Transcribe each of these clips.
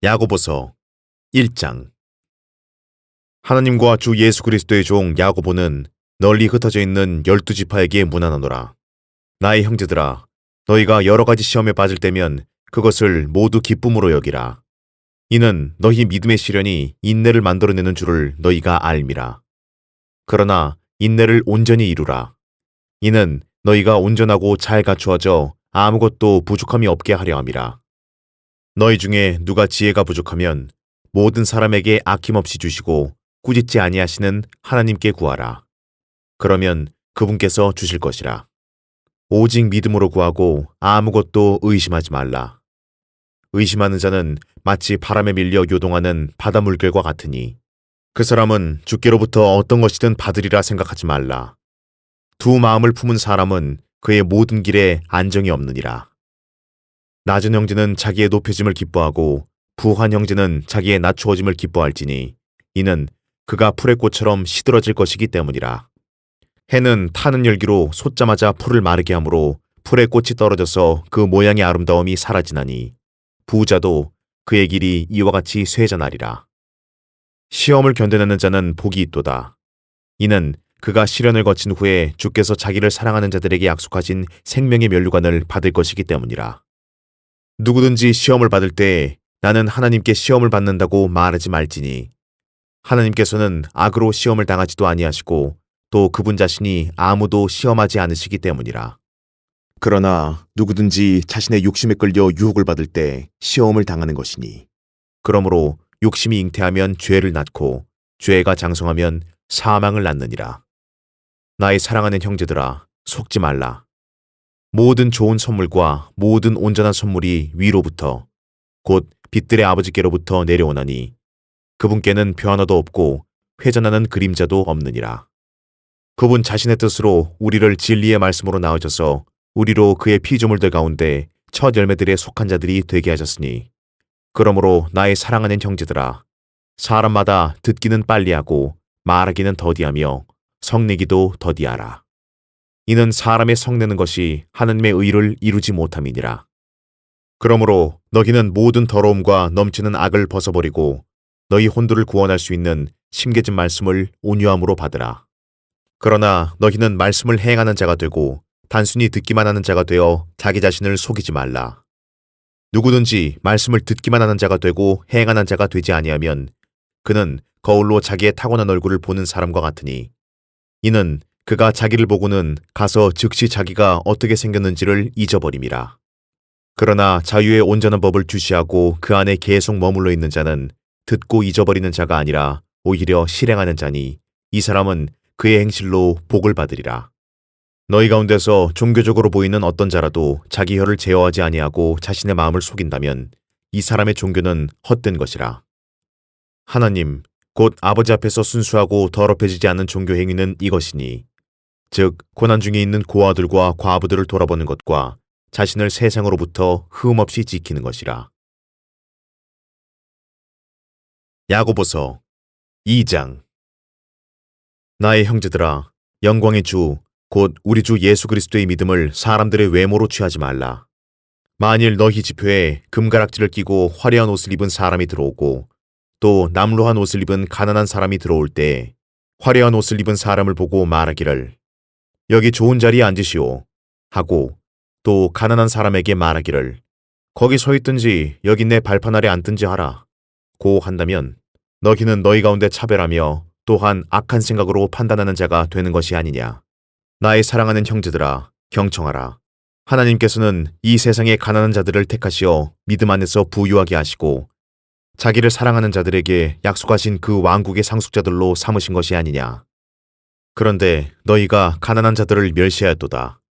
야고보서 1장. 하나님과 주 예수 그리스도의 종 야고보는 널리 흩어져 있는 12지파에게 문안하노라. 나의 형제들아, 너희가 여러 가지 시험에 빠질 때면 그것을 모두 기쁨으로 여기라. 이는 너희 믿음의 시련이 인내를 만들어내는 줄을 너희가 알미라. 그러나 인내를 온전히 이루라. 이는 너희가 온전하고 잘 갖추어져 아무것도 부족함이 없게 하려 함이라. 너희 중에 누가 지혜가 부족하면 모든 사람에게 아낌없이 주시고 꾸짖지 아니하시는 하나님께 구하라. 그러면 그분께서 주실 것이라. 오직 믿음으로 구하고 아무것도 의심하지 말라. 의심하는 자는 마치 바람에 밀려 요동하는 바다 물결과 같으니 그 사람은 주께로부터 어떤 것이든 받으리라 생각하지 말라. 두 마음을 품은 사람은 그의 모든 길에 안정이 없느니라. 낮은 형제는 자기의 높여짐을 기뻐하고 부한 형제는 자기의 낮추어짐을 기뻐할지니 이는 그가 풀의 꽃처럼 시들어질 것이기 때문이라. 해는 타는 열기로 솟자마자 풀을 마르게 하므로 풀의 꽃이 떨어져서 그 모양의 아름다움이 사라지나니 부자도 그의 길이 이와 같이 쇠잔하리라. 시험을 견뎌내는 자는 복이 있도다. 이는 그가 시련을 거친 후에 주께서 자기를 사랑하는 자들에게 약속하신 생명의 면류관을 받을 것이기 때문이라. 누구든지 시험을 받을 때 나는 하나님께 시험을 받는다고 말하지 말지니 하나님께서는 악으로 시험을 당하지도 아니하시고 또 그분 자신이 아무도 시험하지 않으시기 때문이라. 그러나 누구든지 자신의 욕심에 끌려 유혹을 받을 때 시험을 당하는 것이니 그러므로 욕심이 잉태하면 죄를 낳고 죄가 장성하면 사망을 낳느니라. 나의 사랑하는 형제들아, 속지 말라. 모든 좋은 선물과 모든 온전한 선물이 위로부터 곧 빛들의 아버지께로부터 내려오나니 그분께는 변화도 없고 회전하는 그림자도 없느니라. 그분 자신의 뜻으로 우리를 진리의 말씀으로 낳으셔서 우리로 그의 피조물들 가운데 첫 열매들에 속한 자들이 되게 하셨으니 그러므로 나의 사랑하는 형제들아, 사람마다 듣기는 빨리하고 말하기는 더디하며 성내기도 더디하라. 이는 사람의 성내는 것이 하나님의 의를 이루지 못함이니라. 그러므로 너희는 모든 더러움과 넘치는 악을 벗어버리고 너희 혼두를 구원할 수 있는 심겨진 말씀을 온유함으로 받으라. 그러나 너희는 말씀을 행하는 자가 되고 단순히 듣기만 하는 자가 되어 자기 자신을 속이지 말라. 누구든지 말씀을 듣기만 하는 자가 되고 행하는 자가 되지 아니하면 그는 거울로 자기의 타고난 얼굴을 보는 사람과 같으니 이는 그가 자기를 보고는 가서 즉시 자기가 어떻게 생겼는지를 잊어버림이라. 그러나 자유의 온전한 법을 주시하고 그 안에 계속 머물러 있는 자는 듣고 잊어버리는 자가 아니라 오히려 실행하는 자니 이 사람은 그의 행실로 복을 받으리라. 너희 가운데서 종교적으로 보이는 어떤 자라도 자기 혀를 제어하지 아니하고 자신의 마음을 속인다면 이 사람의 종교는 헛된 것이라. 하나님, 곧 아버지 앞에서 순수하고 더럽혀지지 않는 종교 행위는 이것이니 즉 고난 중에 있는 고아들과 과부들을 돌아보는 것과 자신을 세상으로부터 흠없이 지키는 것이라. 야고보서 2장. 나의 형제들아, 영광의 주 곧 우리 주 예수 그리스도의 믿음을 사람들의 외모로 취하지 말라. 만일 너희 집회에 금가락지를 끼고 화려한 옷을 입은 사람이 들어오고 또 남루한 옷을 입은 가난한 사람이 들어올 때 화려한 옷을 입은 사람을 보고 말하기를 여기 좋은 자리에 앉으시오 하고 또 가난한 사람에게 말하기를 거기 서 있든지 여기 내 발판 아래 앉든지 하라 고 한다면 너희는 너희 가운데 차별하며 또한 악한 생각으로 판단하는 자가 되는 것이 아니냐. 나의 사랑하는 형제들아, 경청하라. 하나님께서는 이 세상의 가난한 자들을 택하시어 믿음 안에서 부유하게 하시고 자기를 사랑하는 자들에게 약속하신 그 왕국의 상속자들로 삼으신 것이 아니냐. 그런데 너희가 가난한 자들을 멸시하였도다.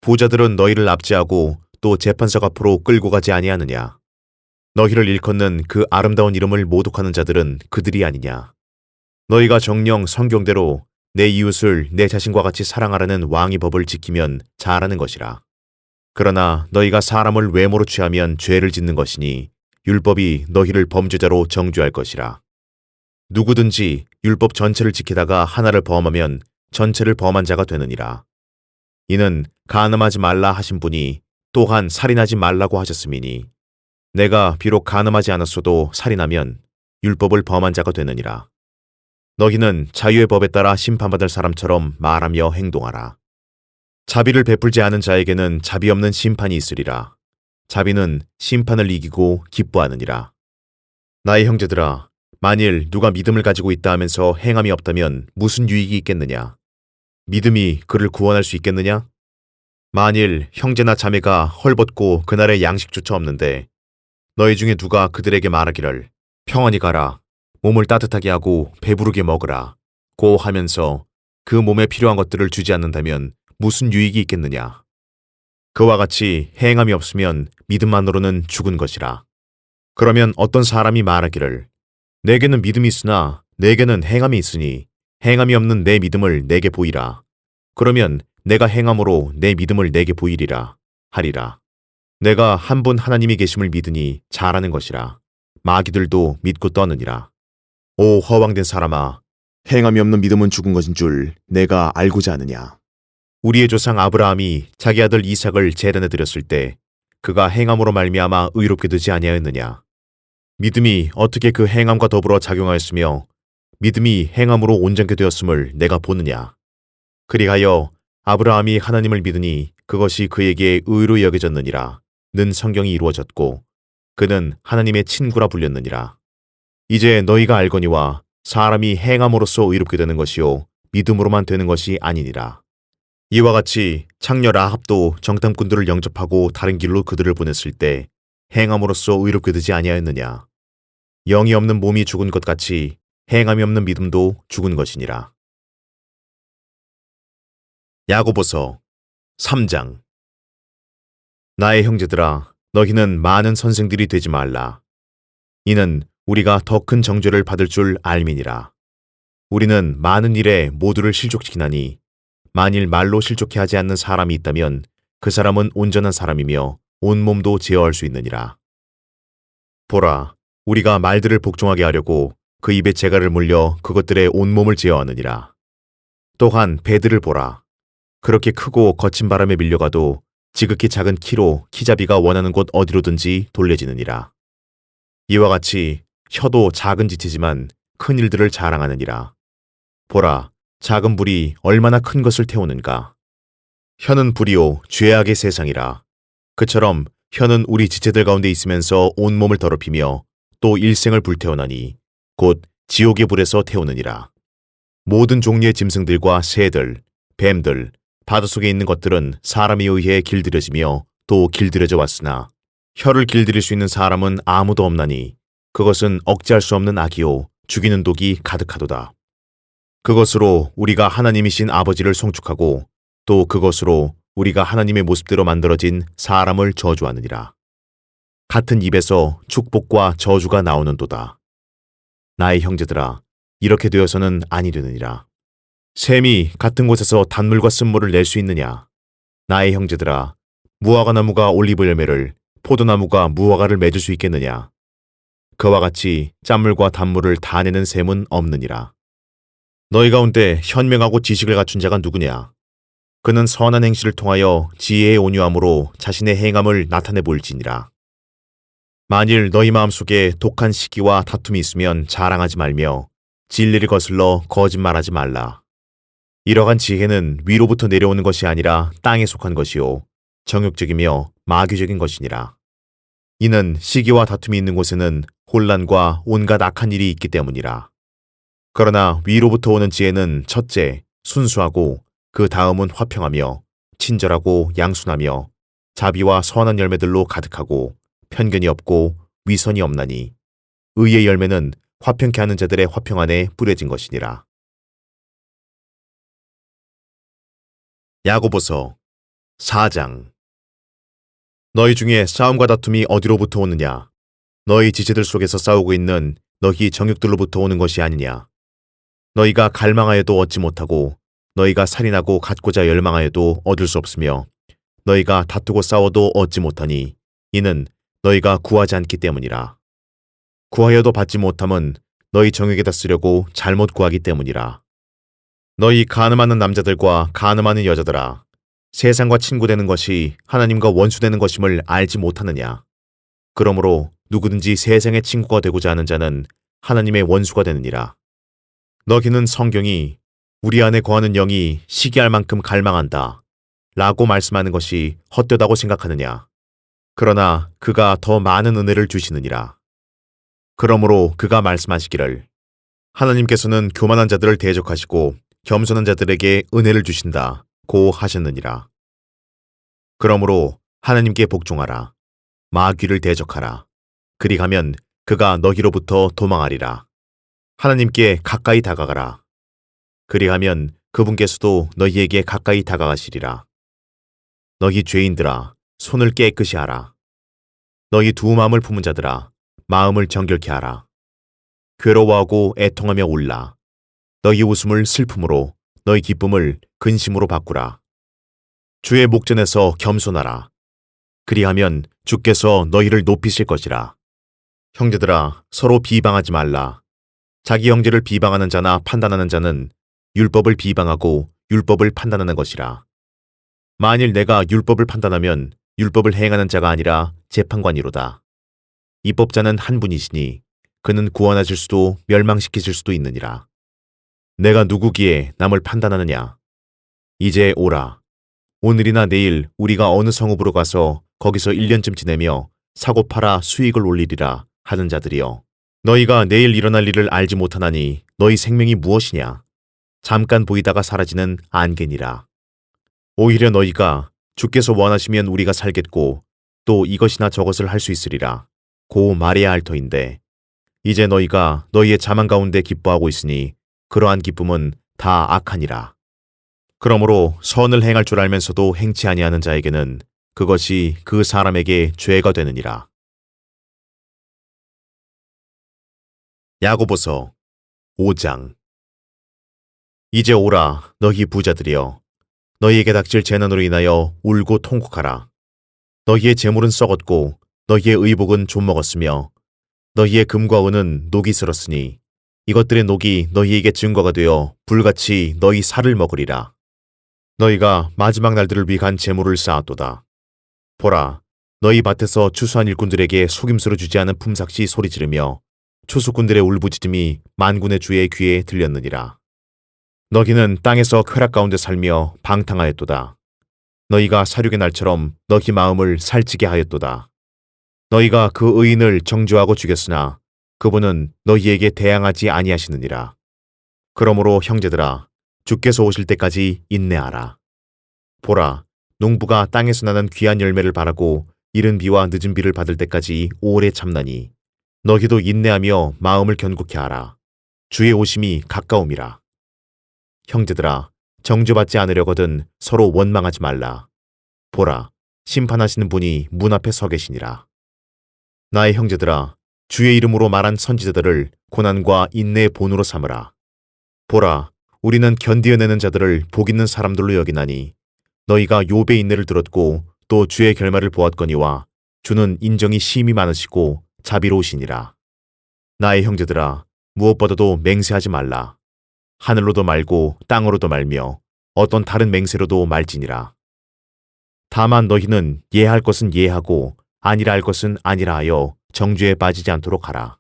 부자들은 너희를 납치하고 또 재판석 앞으로 끌고 가지 아니하느냐. 너희를 일컫는 그 아름다운 이름을 모독하는 자들은 그들이 아니냐. 너희가 정녕 성경대로 내 이웃을 내 자신과 같이 사랑하라는 왕의 법을 지키면 잘하는 것이라. 그러나 너희가 사람을 외모로 취하면 죄를 짓는 것이니 율법이 너희를 범죄자로 정죄할 것이라. 누구든지 율법 전체를 지키다가 하나를 범하면 전체를 범한 자가 되느니라. 이는 간음하지 말라 하신 분이 또한 살인하지 말라고 하셨음이니 내가 비록 간음하지 않았어도 살인하면 율법을 범한 자가 되느니라. 너희는 자유의 법에 따라 심판받을 사람처럼 말하며 행동하라. 자비를 베풀지 않은 자에게는 자비 없는 심판이 있으리라. 자비는 심판을 이기고 기뻐하느니라. 나의 형제들아, 만일 누가 믿음을 가지고 있다 하면서 행함이 없다면 무슨 유익이 있겠느냐? 믿음이 그를 구원할 수 있겠느냐? 만일 형제나 자매가 헐벗고 그날의 양식조차 없는데 너희 중에 누가 그들에게 말하기를 평안히 가라, 몸을 따뜻하게 하고 배부르게 먹으라 고 하면서 그 몸에 필요한 것들을 주지 않는다면 무슨 유익이 있겠느냐? 그와 같이 행함이 없으면 믿음만으로는 죽은 것이라. 그러면 어떤 사람이 말하기를 내게는 믿음이 있으나 내게는 행함이 있으니 행함이 없는 내 믿음을 내게 보이라. 그러면 내가 행함으로 내 믿음을 내게 보이리라 하리라. 내가 한 분 하나님이 계심을 믿으니 잘하는 것이라. 마귀들도 믿고 떠느니라. 오 허황된 사람아, 행함이 없는 믿음은 죽은 것인 줄 내가 알고자 하느냐? 우리의 조상 아브라함이 자기 아들 이삭을 제단에 드렸을 때 그가 행함으로 말미암아 의롭게 되지 아니하였느냐? 믿음이 어떻게 그 행함과 더불어 작용하였으며 믿음이 행함으로 온전케 되었음을 내가 보느냐? 그리하여 아브라함이 하나님을 믿으니 그것이 그에게 의로 여겨졌느니라 는 성경이 이루어졌고 그는 하나님의 친구라 불렸느니라. 이제 너희가 알거니와 사람이 행함으로써 의롭게 되는 것이요 믿음으로만 되는 것이 아니니라. 이와 같이 창녀 라합도 정탐꾼들을 영접하고 다른 길로 그들을 보냈을 때 행함으로써 의롭게 되지 아니하였느냐? 영이 없는 몸이 죽은 것 같이 행함이 없는 믿음도 죽은 것이니라. 야고보서 3장. 나의 형제들아, 너희는 많은 선생들이 되지 말라. 이는 우리가 더 큰 정죄를 받을 줄 알미니라. 우리는 많은 일에 모두를 실족시키나니 만일 말로 실족해 하지 않는 사람이 있다면 그 사람은 온전한 사람이며 온몸도 제어할 수 있느니라. 보라, 우리가 말들을 복종하게 하려고 그 입에 재갈을 물려 그것들의 온몸을 제어하느니라. 또한 배들을 보라. 그렇게 크고 거친 바람에 밀려가도 지극히 작은 키로 키잡이가 원하는 곳 어디로든지 돌려지느니라. 이와 같이 혀도 작은 지체지만 큰 일들을 자랑하느니라. 보라, 작은 불이 얼마나 큰 것을 태우는가. 혀는 불이요 죄악의 세상이라. 그처럼 혀는 우리 지체들 가운데 있으면서 온몸을 더럽히며 또 일생을 불태우나니 곧 지옥의 불에서 태우느니라. 모든 종류의 짐승들과 새들, 뱀들, 바닷속에 있는 것들은 사람에 의해 길들여지며 또 길들여져 왔으나 혀를 길들일 수 있는 사람은 아무도 없나니 그것은 억제할 수 없는 악이요 죽이는 독이 가득하도다. 그것으로 우리가 하나님이신 아버지를 송축하고 또 그것으로 우리가 하나님의 모습대로 만들어진 사람을 저주하느니라. 같은 입에서 축복과 저주가 나오는도다. 나의 형제들아, 이렇게 되어서는 아니 되느니라. 샘이 같은 곳에서 단물과 쓴물을 낼 수 있느냐? 나의 형제들아, 무화과 나무가 올리브 열매를, 포도나무가 무화과를 맺을 수 있겠느냐? 그와 같이 짠물과 단물을 다 내는 샘은 없느니라. 너희 가운데 현명하고 지식을 갖춘 자가 누구냐? 그는 선한 행실을 통하여 지혜의 온유함으로 자신의 행함을 나타내 보일지니라. 만일 너희 마음속에 독한 시기와 다툼이 있으면 자랑하지 말며 진리를 거슬러 거짓말하지 말라. 이러한 지혜는 위로부터 내려오는 것이 아니라 땅에 속한 것이요 정욕적이며 마귀적인 것이니라. 이는 시기와 다툼이 있는 곳에는 혼란과 온갖 악한 일이 있기 때문이라. 그러나 위로부터 오는 지혜는 첫째 순수하고 그 다음은 화평하며 친절하고 양순하며 자비와 선한 열매들로 가득하고 편견이 없고 위선이 없나니 의의 열매는 화평케 하는 자들의 화평 안에 뿌려진 것이니라. 야고보서 4장. 너희 중에 싸움과 다툼이 어디로부터 오느냐? 너희 지체들 속에서 싸우고 있는 너희 정욕들로부터 오는 것이 아니냐? 너희가 갈망하여도 얻지 못하고 너희가 살인하고 갖고자 열망하여도 얻을 수 없으며 너희가 다투고 싸워도 얻지 못하니 이는 너희가 구하지 않기 때문이라. 구하여도 받지 못함은 너희 정욕에다 쓰려고 잘못 구하기 때문이라. 너희 간음하는 남자들과 간음하는 여자들아, 세상과 친구되는 것이 하나님과 원수되는 것임을 알지 못하느냐? 그러므로 누구든지 세상의 친구가 되고자 하는 자는 하나님의 원수가 되느니라. 너희는 성경이 우리 안에 거하는 영이 시기할 만큼 갈망한다 라고 말씀하는 것이 헛되다고 생각하느냐. 그러나 그가 더 많은 은혜를 주시느니라. 그러므로 그가 말씀하시기를 하나님께서는 교만한 자들을 대적하시고 겸손한 자들에게 은혜를 주신다 고 하셨느니라. 그러므로 하나님께 복종하라. 마귀를 대적하라. 그리하면 그가 너희로부터 도망하리라. 하나님께 가까이 다가가라. 그리하면 그분께서도 너희에게 가까이 다가가시리라. 너희 죄인들아, 손을 깨끗이 하라. 너희 두 마음을 품은 자들아, 마음을 정결케 하라. 괴로워하고 애통하며 울라. 너희 웃음을 슬픔으로, 너희 기쁨을 근심으로 바꾸라. 주의 목전에서 겸손하라. 그리하면 주께서 너희를 높이실 것이라. 형제들아, 서로 비방하지 말라. 자기 형제를 비방하는 자나 판단하는 자는 율법을 비방하고 율법을 판단하는 것이라. 만일 내가 율법을 판단하면 율법을 행하는 자가 아니라 재판관이로다. 입법자는 한 분이시니 그는 구원하실 수도 멸망시키실 수도 있느니라. 내가 누구기에 남을 판단하느냐. 이제 오라. 오늘이나 내일 우리가 어느 성읍으로 가서 거기서 1년쯤 지내며 사고 팔아 수익을 올리리라 하는 자들이여. 너희가 내일 일어날 일을 알지 못하나니 너희 생명이 무엇이냐. 잠깐 보이다가 사라지는 안개니라. 오히려 너희가 주께서 원하시면 우리가 살겠고 또 이것이나 저것을 할 수 있으리라 고 말해야 할 터인데 이제 너희가 너희의 자만 가운데 기뻐하고 있으니 그러한 기쁨은 다 악하니라. 그러므로 선을 행할 줄 알면서도 행치 아니하는 자에게는 그것이 그 사람에게 죄가 되느니라. 야고보서 5장. 이제 오라 너희 부자들이여. 너희에게 닥칠 재난으로 인하여 울고 통곡하라. 너희의 재물은 썩었고 너희의 의복은 좀먹었으며 너희의 금과 은은 녹이 슬었으니 이것들의 녹이 너희에게 증거가 되어 불같이 너희 살을 먹으리라. 너희가 마지막 날들을 위한 재물을 쌓았도다. 보라, 너희 밭에서 추수한 일꾼들에게 속임수로 주지 않은 품삯이 소리 지르며 추수꾼들의 울부짖음이 만군의 주의 귀에 들렸느니라. 너희는 땅에서 쾌락 가운데 살며 방탕하였도다. 너희가 사륙의 날처럼 너희 마음을 살찌게 하였도다. 너희가 그 의인을 정죄하고 죽였으나 그분은 너희에게 대항하지 아니하시느니라. 그러므로 형제들아, 주께서 오실 때까지 인내하라. 보라, 농부가 땅에서 나는 귀한 열매를 바라고 이른 비와 늦은 비를 받을 때까지 오래 참나니 너희도 인내하며 마음을 견고케 하라. 주의 오심이 가까움이라. 형제들아, 정죄받지 않으려거든 서로 원망하지 말라. 보라, 심판하시는 분이 문 앞에 서 계시니라. 나의 형제들아, 주의 이름으로 말한 선지자들을 고난과 인내의 본으로 삼으라. 보라, 우리는 견디어내는 자들을 복 있는 사람들로 여기나니 너희가 욥의 인내를 들었고 또 주의 결말을 보았거니와 주는 인정이 심히 많으시고 자비로우시니라. 나의 형제들아, 무엇보다도 맹세하지 말라. 하늘로도 말고 땅으로도 말며 어떤 다른 맹세로도 말지니라. 다만 너희는 예할 것은 예하고 아니라 할 것은 아니라 하여 정죄에 빠지지 않도록 하라.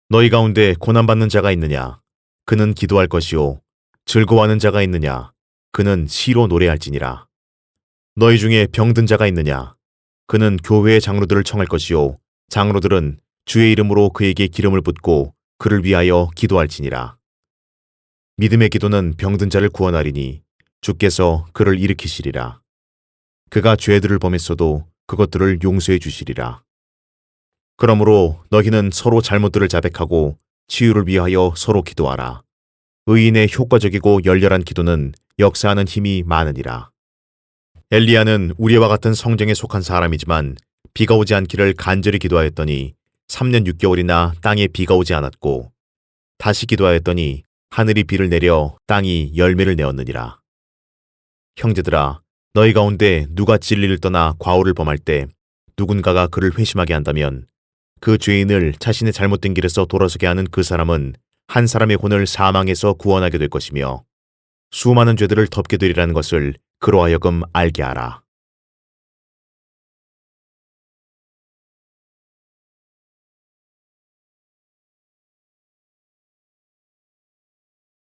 너희 가운데 고난받는 자가 있느냐? 그는 기도할 것이요. 즐거워하는 자가 있느냐? 그는 시로 노래할지니라. 너희 중에 병든 자가 있느냐? 그는 교회의 장로들을 청할 것이요. 장로들은 주의 이름으로 그에게 기름을 붓고 그를 위하여 기도할지니라. 믿음의 기도는 병든 자를 구원하리니 주께서 그를 일으키시리라. 그가 죄들을 범했어도 그것들을 용서해 주시리라. 그러므로 너희는 서로 잘못들을 자백하고 치유를 위하여 서로 기도하라. 의인의 효과적이고 열렬한 기도는 역사하는 힘이 많으니라. 엘리야는 우리와 같은 성정에 속한 사람이지만 비가 오지 않기를 간절히 기도하였더니 3년 6개월이나 땅에 비가 오지 않았고 다시 기도하였더니 하늘이 비를 내려 땅이 열매를 내었느니라. 형제들아, 너희 가운데 누가 진리를 떠나 과오를 범할 때 누군가가 그를 회심하게 한다면 그 죄인을 자신의 잘못된 길에서 돌아서게 하는 그 사람은 한 사람의 혼을 사망에서 구원하게 될 것이며 수많은 죄들을 덮게 되리라는 것을 그로 하여금 알게 하라.